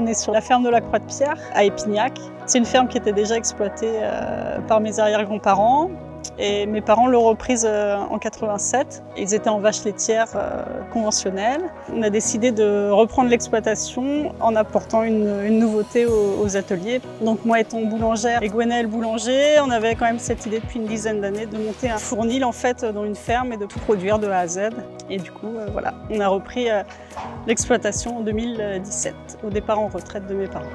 on est sur la ferme de la Croix-de-Pierre, à Épignac. C'est une ferme qui était déjà exploitée par mes arrière-grands-parents. Et mes parents l'ont reprise en 87. Ils étaient en vache laitière conventionnelle. On a décidé de reprendre l'exploitation en apportant une nouveauté aux ateliers. Donc moi étant boulangère et Gwenaël boulanger, on avait quand même cette idée depuis une dizaine d'années de monter un fournil en fait dans une ferme et de tout produire de A à Z. Et du coup voilà, on a repris l'exploitation en 2017, au départ en retraite de mes parents.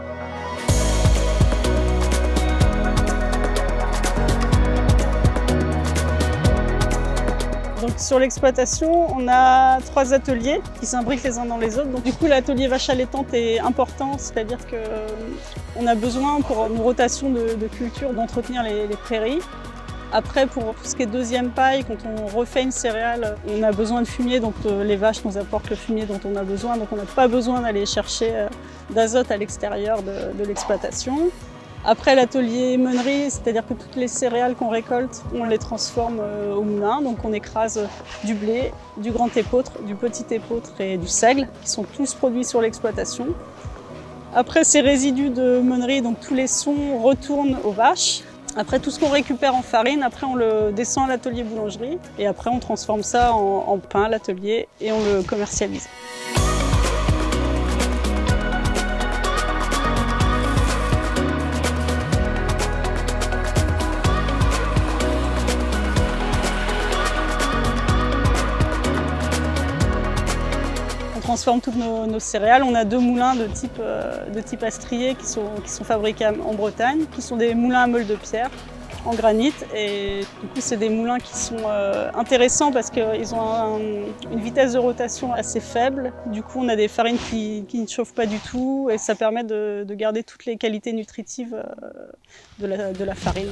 Donc sur l'exploitation, on a 3 ateliers qui s'imbriquent les uns dans les autres. Donc du coup, l'atelier vache allaitante est important, c'est-à-dire qu'on a besoin pour nos rotations de culture d'entretenir les prairies. Après, pour tout ce qui est deuxième paille, quand on refait une céréale, on a besoin de fumier, donc les vaches nous apportent le fumier dont on a besoin. Donc on n'a pas besoin d'aller chercher d'azote à l'extérieur de l'exploitation. Après l'atelier meunerie, c'est-à-dire que toutes les céréales qu'on récolte, on les transforme au moulin. Donc on écrase du blé, du grand épeautre, du petit épeautre et du seigle, qui sont tous produits sur l'exploitation. Après ces résidus de meunerie, donc tous les sons retournent aux vaches. Après tout ce qu'on récupère en farine, après on le descend à l'atelier boulangerie. Et après on transforme ça en pain à l'atelier et on le commercialise. On transforme toutes nos céréales. On a 2 moulins de type astrier qui sont fabriqués en Bretagne, qui sont des moulins à meule de pierre en granit. Et du coup, c'est des moulins qui sont intéressants parce qu'ils ont une vitesse de rotation assez faible. Du coup, on a des farines qui ne chauffent pas du tout et ça permet de garder toutes les qualités nutritives de la farine.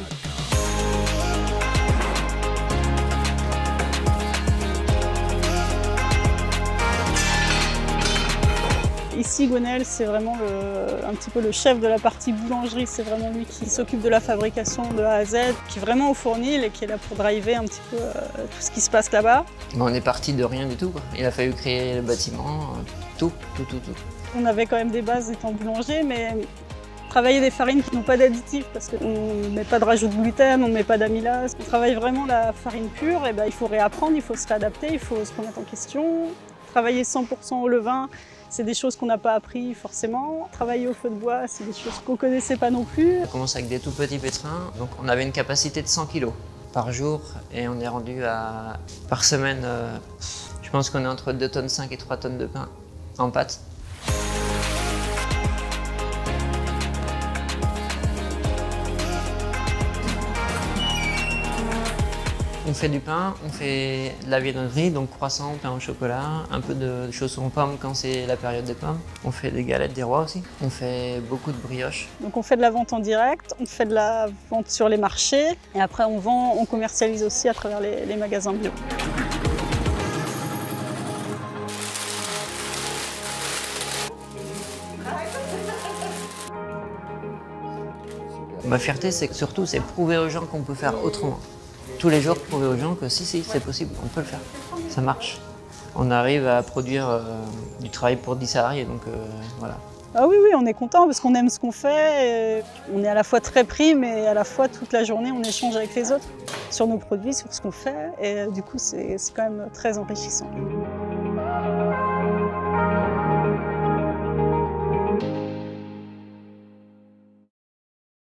Ici, Gwenaël, c'est vraiment un petit peu le chef de la partie boulangerie. C'est vraiment lui qui s'occupe de la fabrication de A à Z, qui est vraiment au fournil et qui est là pour driver un petit peu tout ce qui se passe là-bas. On est parti de rien du tout, quoi. Il a fallu créer le bâtiment, tout. On avait quand même des bases étant boulanger, mais travailler des farines qui n'ont pas d'additifs parce qu'on ne met pas de rajout de gluten, on ne met pas d'amylase. On travaille vraiment la farine pure, et ben, il faut réapprendre, il faut se réadapter, il faut se remettre en question. Travailler 100% au levain, c'est des choses qu'on n'a pas appris forcément. Travailler au feu de bois, c'est des choses qu'on ne connaissait pas non plus. On commence avec des tout petits pétrins, donc on avait une capacité de 100 kg par jour et on est rendu à, par semaine, je pense qu'on est entre 2,5 tonnes et 3 tonnes de pain en pâte. On fait du pain, on fait de la viennoiserie, donc croissant, pain au chocolat, un peu de chaussons aux pommes quand c'est la période des pommes. On fait des galettes des rois aussi. On fait beaucoup de brioches. Donc on fait de la vente en direct, on fait de la vente sur les marchés et après on commercialise aussi à travers les magasins bio. Ma fierté, c'est que surtout, c'est prouver aux gens qu'on peut faire autrement. Tous les jours, prouver aux gens que si, c'est possible, on peut le faire. Ça marche. On arrive à produire du travail pour 10 salariés, donc voilà. Ah oui, on est content parce qu'on aime ce qu'on fait. Et on est à la fois très pris, mais à la fois toute la journée, on échange avec les autres sur nos produits, sur ce qu'on fait. Et du coup, c'est quand même très enrichissant.